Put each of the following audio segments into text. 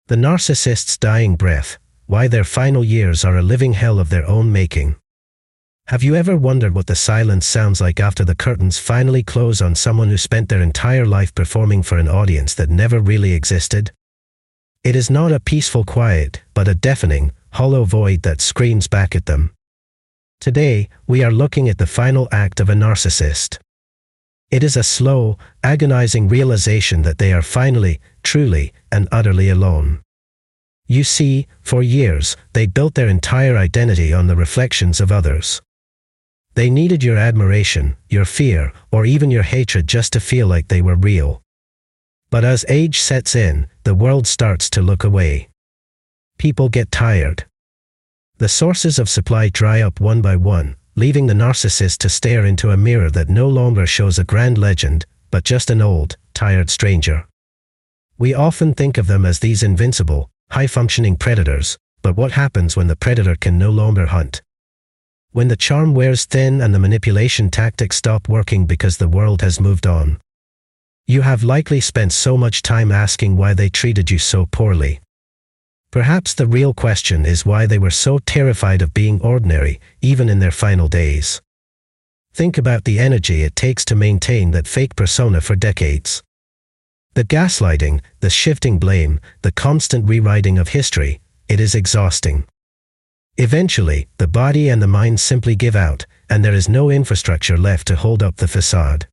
The narcissist's dying breath, why their final years are a living hell of their own making. Have you ever wondered what the silence sounds like after the curtains finally close on someone who spent their entire life performing for an audience that never really existed? It is not a peaceful quiet, but a deafening, hollow void that screams back at them. Today, we are looking at the final act of a narcissist. It is a slow, agonizing realization that they are finally, truly, and utterly alone. You see, for years, they built their entire identity on the reflections of others. They needed your admiration, your fear, or even your hatred just to feel like they were real. But as age sets in, the world starts to look away. People get tired. The sources of supply dry up one by one, leaving the narcissist to stare into a mirror that no longer shows a grand legend, but just an old, tired stranger. We often think of them as these invincible, high-functioning predators, but what happens when the predator can no longer hunt? When the charm wears thin and the manipulation tactics stop working because the world has moved on. You have likely spent so much time asking why they treated you so poorly. Perhaps the real question is why they were so terrified of being ordinary, even in their final days. Think about the energy it takes to maintain that fake persona for decades. The gaslighting, the shifting blame, the constant rewriting of history, it is exhausting. Eventually, the body and the mind simply give out, and there is no infrastructure left to hold up the facade.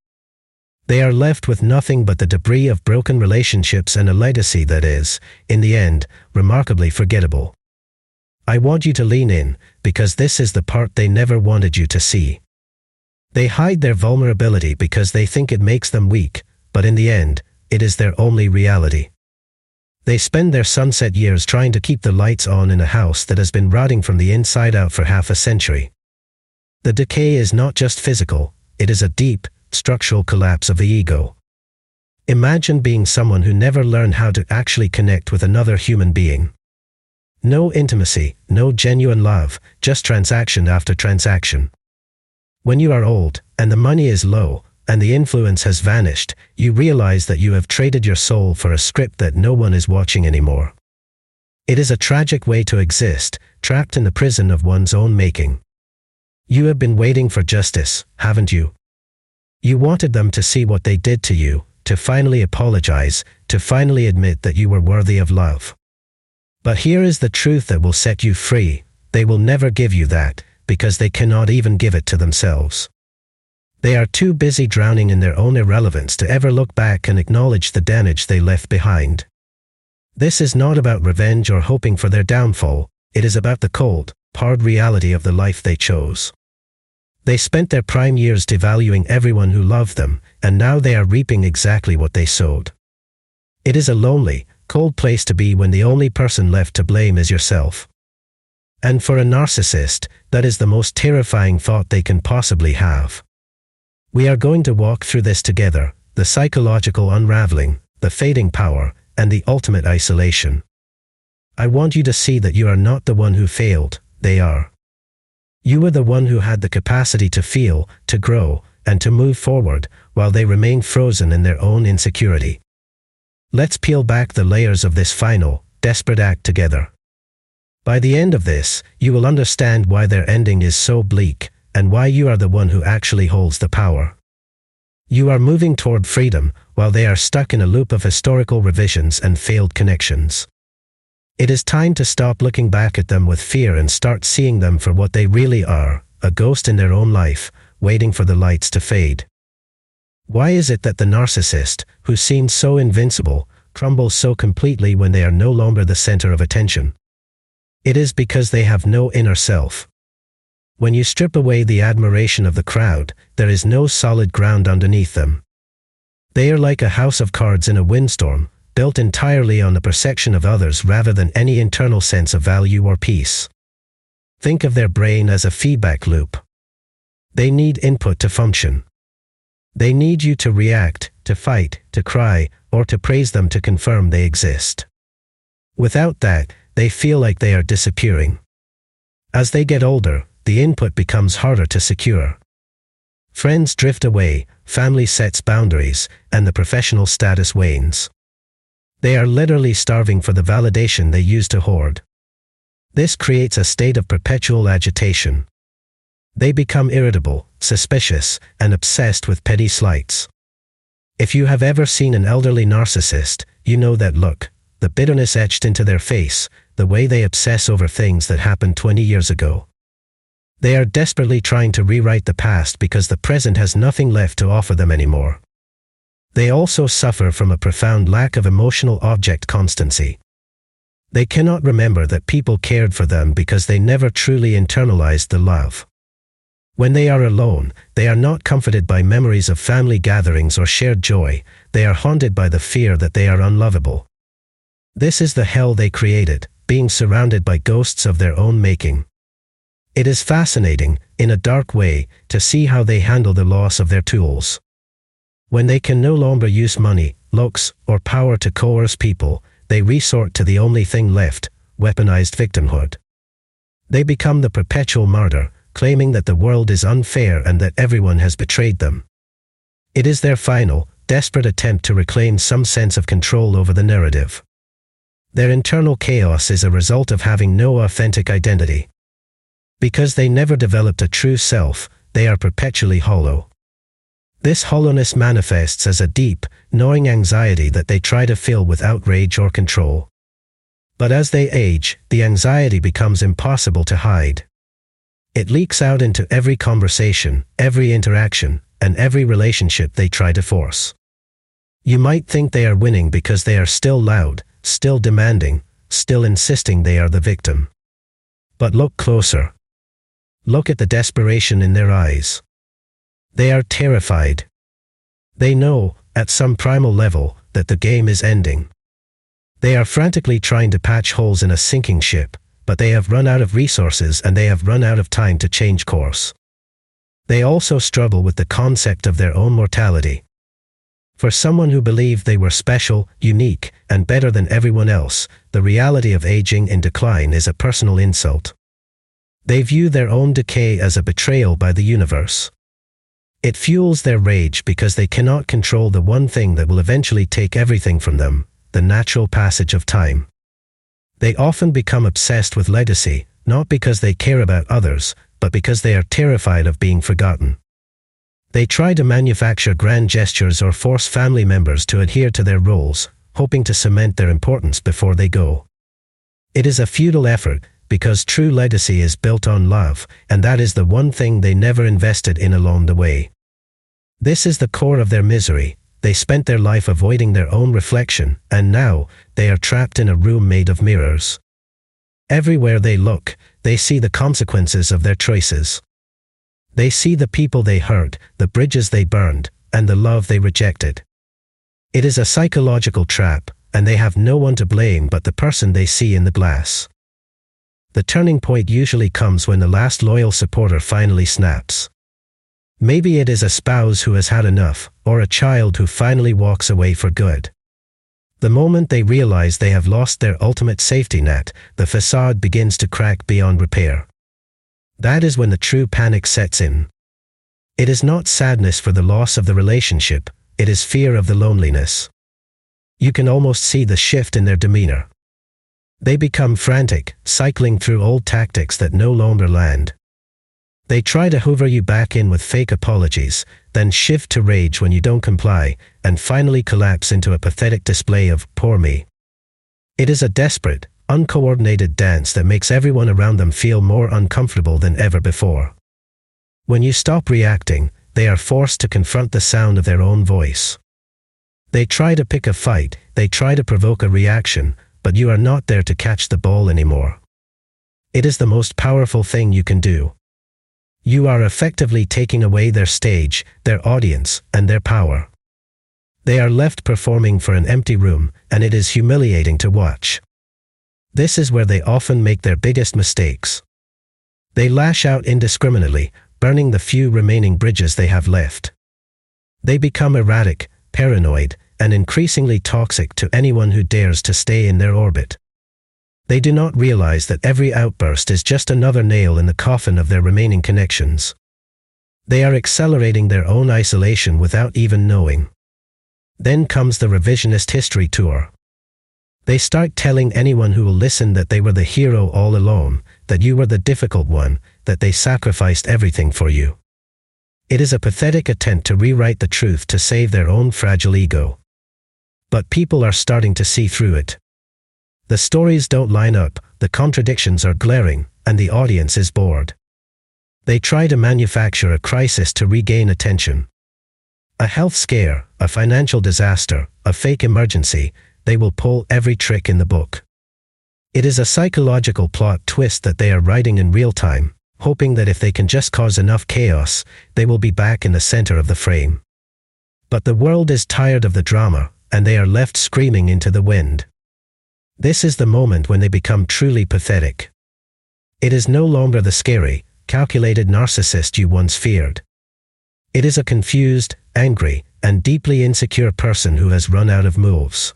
They are left with nothing but the debris of broken relationships and a legacy that is, in the end, remarkably forgettable. I want you to lean in, because this is the part they never wanted you to see. They hide their vulnerability because they think it makes them weak, but in the end, it is their only reality. They spend their sunset years trying to keep the lights on in a house that has been rotting from the inside out for half a century. The decay is not just physical, it is a deep, structural collapse of the ego. Imagine being someone who never learned how to actually connect with another human being. No intimacy, no genuine love, just transaction after transaction. When you are old, and the money is low, and the influence has vanished, you realize that you have traded your soul for a script that no one is watching anymore. It is a tragic way to exist, trapped in the prison of one's own making. You have been waiting for justice, haven't you? You wanted them to see what they did to you, to finally apologize, to finally admit that you were worthy of love. But here is the truth that will set you free: they will never give you that, because they cannot even give it to themselves. They are too busy drowning in their own irrelevance to ever look back and acknowledge the damage they left behind. This is not about revenge or hoping for their downfall, it is about the cold, hard reality of the life they chose. They spent their prime years devaluing everyone who loved them, and now they are reaping exactly what they sowed. It is a lonely, cold place to be when the only person left to blame is yourself. And for a narcissist, that is the most terrifying thought they can possibly have. We are going to walk through this together, the psychological unraveling, the fading power, and the ultimate isolation. I want you to see that you are not the one who failed, they are. You were the one who had the capacity to feel, to grow, and to move forward, while they remain frozen in their own insecurity. Let's peel back the layers of this final, desperate act together. By the end of this, you will understand why their ending is so bleak, and why you are the one who actually holds the power. You are moving toward freedom, while they are stuck in a loop of historical revisions and failed connections. It is time to stop looking back at them with fear and start seeing them for what they really are, a ghost in their own life, waiting for the lights to fade. Why is it that the narcissist, who seemed so invincible, crumbles so completely when they are no longer the center of attention? It is because they have no inner self. When you strip away the admiration of the crowd, there is no solid ground underneath them. They are like a house of cards in a windstorm, built entirely on the perception of others rather than any internal sense of value or peace. Think of their brain as a feedback loop. They need input to function. They need you to react, to fight, to cry, or to praise them to confirm they exist. Without that, they feel like they are disappearing. As they get older, the input becomes harder to secure. Friends drift away, family sets boundaries, and the professional status wanes. They are literally starving for the validation they use to hoard. This creates a state of perpetual agitation. They become irritable, suspicious, and obsessed with petty slights. If you have ever seen an elderly narcissist, you know that look, the bitterness etched into their face, the way they obsess over things that happened 20 years ago. They are desperately trying to rewrite the past because the present has nothing left to offer them anymore. They also suffer from a profound lack of emotional object constancy. They cannot remember that people cared for them because they never truly internalized the love. When they are alone, they are not comforted by memories of family gatherings or shared joy, they are haunted by the fear that they are unlovable. This is the hell they created, being surrounded by ghosts of their own making. It is fascinating, in a dark way, to see how they handle the loss of their tools. When they can no longer use money, looks, or power to coerce people, they resort to the only thing left, weaponized victimhood. They become the perpetual martyr, claiming that the world is unfair and that everyone has betrayed them. It is their final, desperate attempt to reclaim some sense of control over the narrative. Their internal chaos is a result of having no authentic identity. Because they never developed a true self, they are perpetually hollow. This hollowness manifests as a deep, gnawing anxiety that they try to fill with outrage or control. But as they age, the anxiety becomes impossible to hide. It leaks out into every conversation, every interaction, and every relationship they try to force. You might think they are winning because they are still loud, still demanding, still insisting they are the victim. But look closer. Look at the desperation in their eyes. They are terrified. They know, at some primal level, that the game is ending. They are frantically trying to patch holes in a sinking ship, but they have run out of resources and they have run out of time to change course. They also struggle with the concept of their own mortality. For someone who believed they were special, unique, and better than everyone else, the reality of aging in decline is a personal insult. They view their own decay as a betrayal by the universe. It fuels their rage because they cannot control the one thing that will eventually take everything from them, the natural passage of time. They often become obsessed with legacy, not because they care about others, but because they are terrified of being forgotten. They try to manufacture grand gestures or force family members to adhere to their roles, hoping to cement their importance before they go. It is a futile effort, because true legacy is built on love, and that is the one thing they never invested in along the way. This is the core of their misery. They spent their life avoiding their own reflection, and now, they are trapped in a room made of mirrors. Everywhere they look, they see the consequences of their choices. They see the people they hurt, the bridges they burned, and the love they rejected. It is a psychological trap, and they have no one to blame but the person they see in the glass. The turning point usually comes when the last loyal supporter finally snaps. Maybe it is a spouse who has had enough, or a child who finally walks away for good. The moment they realize they have lost their ultimate safety net, the facade begins to crack beyond repair. That is when the true panic sets in. It is not sadness for the loss of the relationship, it is fear of the loneliness. You can almost see the shift in their demeanor. They become frantic, cycling through old tactics that no longer land. They try to hoover you back in with fake apologies, then shift to rage when you don't comply, and finally collapse into a pathetic display of "poor me." It is a desperate, uncoordinated dance that makes everyone around them feel more uncomfortable than ever before. When you stop reacting, they are forced to confront the sound of their own voice. They try to pick a fight, they try to provoke a reaction, but you are not there to catch the ball anymore. It is the most powerful thing you can do. You are effectively taking away their stage, their audience, and their power. They are left performing for an empty room, and it is humiliating to watch. This is where they often make their biggest mistakes. They lash out indiscriminately, burning the few remaining bridges they have left. They become erratic, paranoid, and increasingly toxic to anyone who dares to stay in their orbit. They do not realize that every outburst is just another nail in the coffin of their remaining connections. They are accelerating their own isolation without even knowing. Then comes the revisionist history tour. They start telling anyone who will listen that they were the hero all along, that you were the difficult one, that they sacrificed everything for you. It is a pathetic attempt to rewrite the truth to save their own fragile ego. But people are starting to see through it. The stories don't line up, the contradictions are glaring, and the audience is bored. They try to manufacture a crisis to regain attention. A health scare, a financial disaster, a fake emergency, they will pull every trick in the book. It is a psychological plot twist that they are writing in real time, hoping that if they can just cause enough chaos, they will be back in the center of the frame. But the world is tired of the drama, and they are left screaming into the wind. This is the moment when they become truly pathetic. It is no longer the scary, calculated narcissist you once feared. It is a confused, angry, and deeply insecure person who has run out of moves.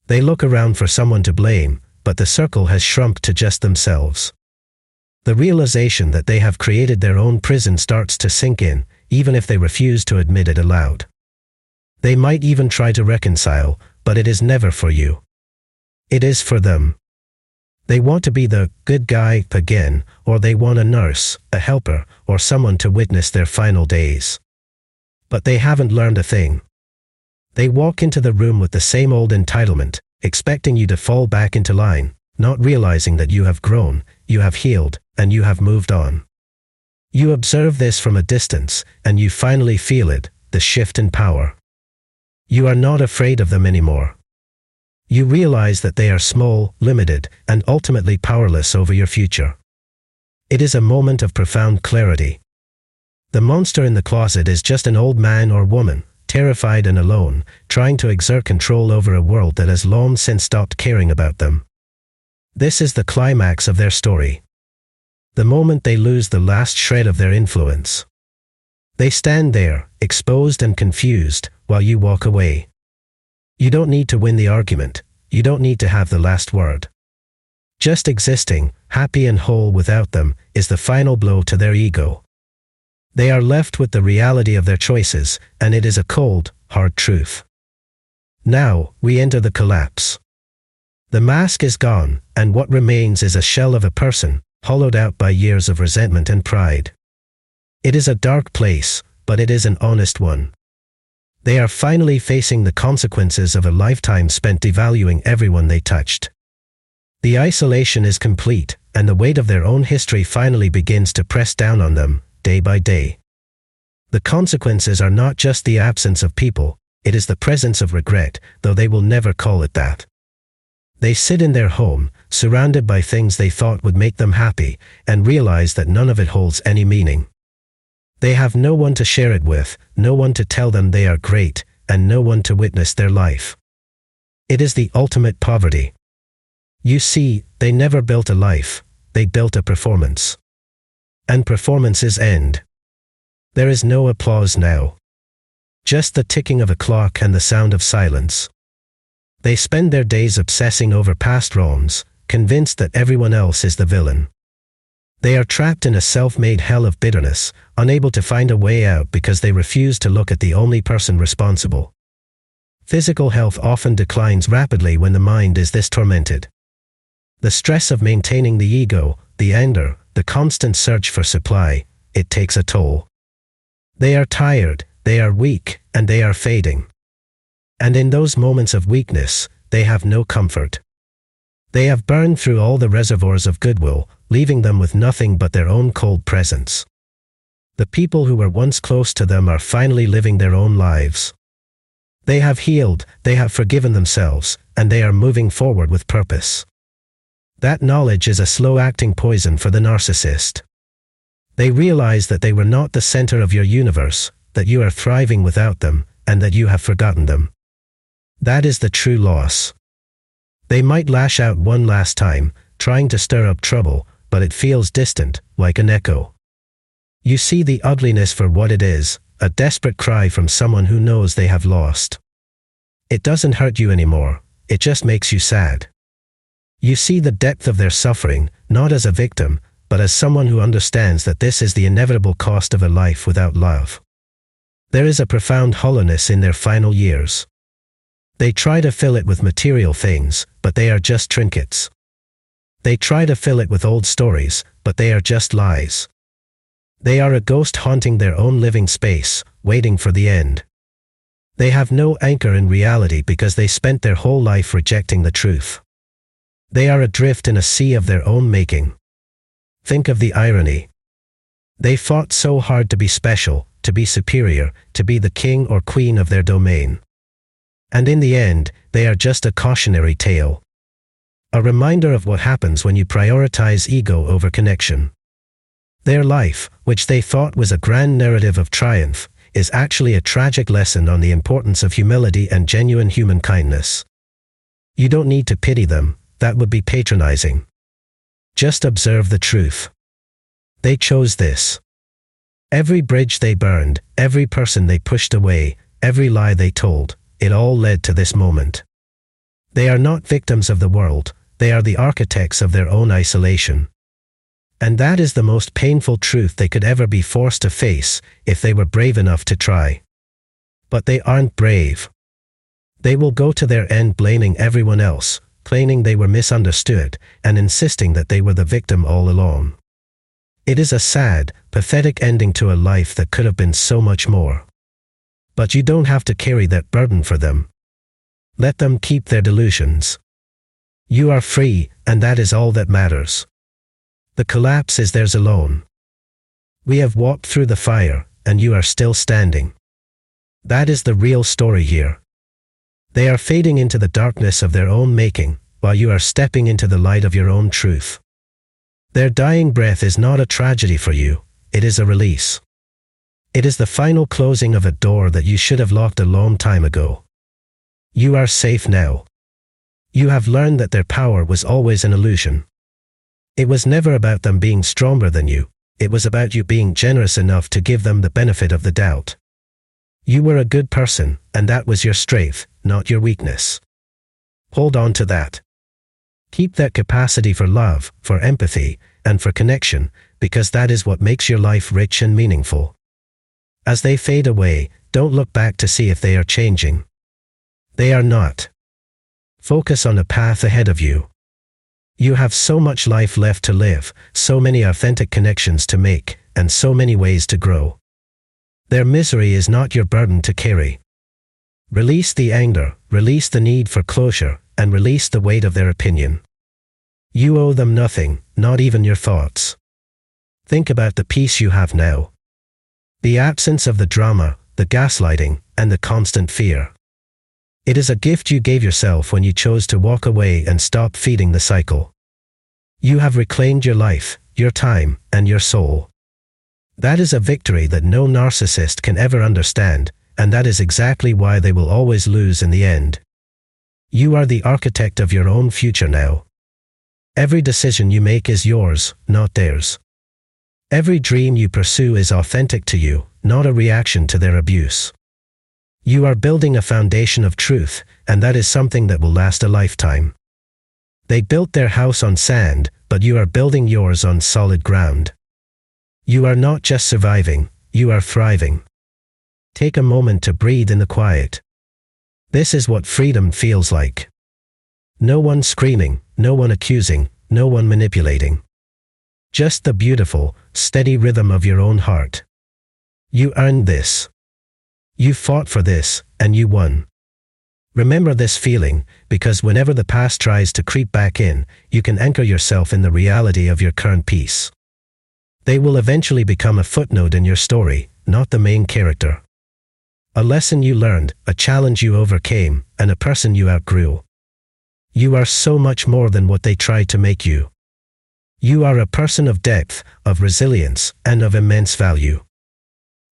They look around for someone to blame, but the circle has shrunk to just themselves. The realization that they have created their own prison starts to sink in, even if they refuse to admit it aloud. They might even try to reconcile, but it is never for you. It is for them. They want to be the good guy again, or they want a nurse, a helper, or someone to witness their final days. But they haven't learned a thing. They walk into the room with the same old entitlement, expecting you to fall back into line, not realizing that you have grown, you have healed, and you have moved on. You observe this from a distance, and you finally feel it, the shift in power. You are not afraid of them anymore. You realize that they are small, limited, and ultimately powerless over your future. It is a moment of profound clarity. The monster in the closet is just an old man or woman, terrified and alone, trying to exert control over a world that has long since stopped caring about them. This is the climax of their story. The moment they lose the last shred of their influence. They stand there, exposed and confused, while you walk away. You don't need to win the argument. You don't need to have the last word. Just existing, happy and whole without them, is the final blow to their ego. They are left with the reality of their choices, and it is a cold, hard truth. Now, we enter the collapse. The mask is gone, and what remains is a shell of a person, hollowed out by years of resentment and pride. It is a dark place, but it is an honest one. They are finally facing the consequences of a lifetime spent devaluing everyone they touched. The isolation is complete, and the weight of their own history finally begins to press down on them, day by day. The consequences are not just the absence of people, it is the presence of regret, though they will never call it that. They sit in their home, surrounded by things they thought would make them happy, and realize that none of it holds any meaning. They have no one to share it with, no one to tell them they are great, and no one to witness their life. It is the ultimate poverty. You see, they never built a life, they built a performance. And performances end. There is no applause now. Just the ticking of a clock and the sound of silence. They spend their days obsessing over past wrongs, convinced that everyone else is the villain. They are trapped in a self-made hell of bitterness, unable to find a way out because they refuse to look at the only person responsible. Physical health often declines rapidly when the mind is this tormented. The stress of maintaining the ego, the anger, the constant search for supply, it takes a toll. They are tired, they are weak, and they are fading. And in those moments of weakness, they have no comfort. They have burned through all the reservoirs of goodwill, leaving them with nothing but their own cold presence. The people who were once close to them are finally living their own lives. They have healed, they have forgiven themselves, and they are moving forward with purpose. That knowledge is a slow-acting poison for the narcissist. They realize that they were not the center of your universe, that you are thriving without them, and that you have forgotten them. That is the true loss. They might lash out one last time, trying to stir up trouble, but it feels distant, like an echo. You see the ugliness for what it is, a desperate cry from someone who knows they have lost. It doesn't hurt you anymore, it just makes you sad. You see the depth of their suffering, not as a victim, but as someone who understands that this is the inevitable cost of a life without love. There is a profound hollowness in their final years. They try to fill it with material things, but they are just trinkets. They try to fill it with old stories, but they are just lies. They are a ghost haunting their own living space, waiting for the end. They have no anchor in reality because they spent their whole life rejecting the truth. They are adrift in a sea of their own making. Think of the irony. They fought so hard to be special, to be superior, to be the king or queen of their domain. And in the end, they are just a cautionary tale. A reminder of what happens when you prioritize ego over connection. Their life, which they thought was a grand narrative of triumph, is actually a tragic lesson on the importance of humility and genuine human kindness. You don't need to pity them, that would be patronizing. Just observe the truth. They chose this. Every bridge they burned, every person they pushed away, every lie they told, it all led to this moment. They are not victims of the world, they are the architects of their own isolation. And that is the most painful truth they could ever be forced to face, if they were brave enough to try. But they aren't brave. They will go to their end blaming everyone else, claiming they were misunderstood, and insisting that they were the victim all along. It is a sad, pathetic ending to a life that could have been so much more. But you don't have to carry that burden for them. Let them keep their delusions. You are free, and that is all that matters. The collapse is theirs alone. We have walked through the fire, and you are still standing. That is the real story here. They are fading into the darkness of their own making, while you are stepping into the light of your own truth. Their dying breath is not a tragedy for you, it is a release. It is the final closing of a door that you should have locked a long time ago. You are safe now. You have learned that their power was always an illusion. It was never about them being stronger than you, it was about you being generous enough to give them the benefit of the doubt. You were a good person, and that was your strength, not your weakness. Hold on to that. Keep that capacity for love, for empathy, and for connection, because that is what makes your life rich and meaningful. As they fade away, don't look back to see if they are changing. They are not. Focus on the path ahead of you. You have so much life left to live, so many authentic connections to make, and so many ways to grow. Their misery is not your burden to carry. Release the anger, release the need for closure, and release the weight of their opinion. You owe them nothing, not even your thoughts. Think about the peace you have now. The absence of the drama, the gaslighting, and the constant fear. It is a gift you gave yourself when you chose to walk away and stop feeding the cycle. You have reclaimed your life, your time, and your soul. That is a victory that no narcissist can ever understand, and that is exactly why they will always lose in the end. You are the architect of your own future now. Every decision you make is yours, not theirs. Every dream you pursue is authentic to you, not a reaction to their abuse. You are building a foundation of truth, and that is something that will last a lifetime. They built their house on sand, but you are building yours on solid ground. You are not just surviving, you are thriving. Take a moment to breathe in the quiet. This is what freedom feels like. No one screaming, no one accusing, no one manipulating. Just the beautiful, steady rhythm of your own heart. You earned this. You fought for this, and you won. Remember this feeling, because whenever the past tries to creep back in, you can anchor yourself in the reality of your current peace. They will eventually become a footnote in your story, not the main character. A lesson you learned, a challenge you overcame, and a person you outgrew. You are so much more than what they tried to make you. You are a person of depth, of resilience, and of immense value.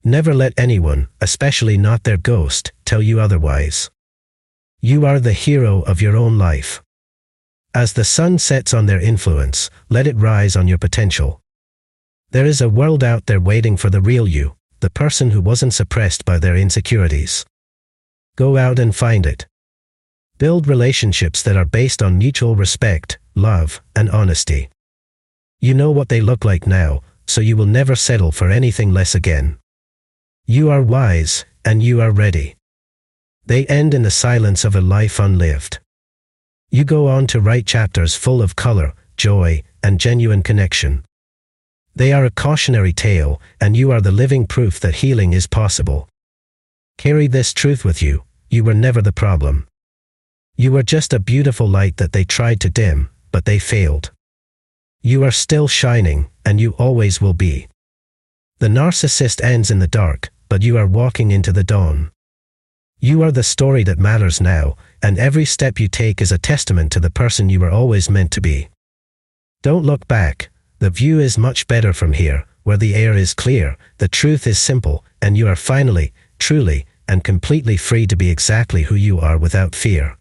Never let anyone, especially not their ghost, tell you otherwise. You are the hero of your own life. As the sun sets on their influence, let it rise on your potential. There is a world out there waiting for the real you, the person who wasn't suppressed by their insecurities. Go out and find it. Build relationships that are based on mutual respect, love, and honesty. You know what they look like now, so you will never settle for anything less again. You are wise, and you are ready. They end in the silence of a life unlived. You go on to write chapters full of color, joy, and genuine connection. They are a cautionary tale, and you are the living proof that healing is possible. Carry this truth with you: you were never the problem. You were just a beautiful light that they tried to dim, but they failed. You are still shining, and you always will be. The narcissist ends in the dark, but you are walking into the dawn. You are the story that matters now, and every step you take is a testament to the person you were always meant to be. Don't look back. The view is much better from here, where the air is clear, the truth is simple, and you are finally, truly, and completely free to be exactly who you are without fear.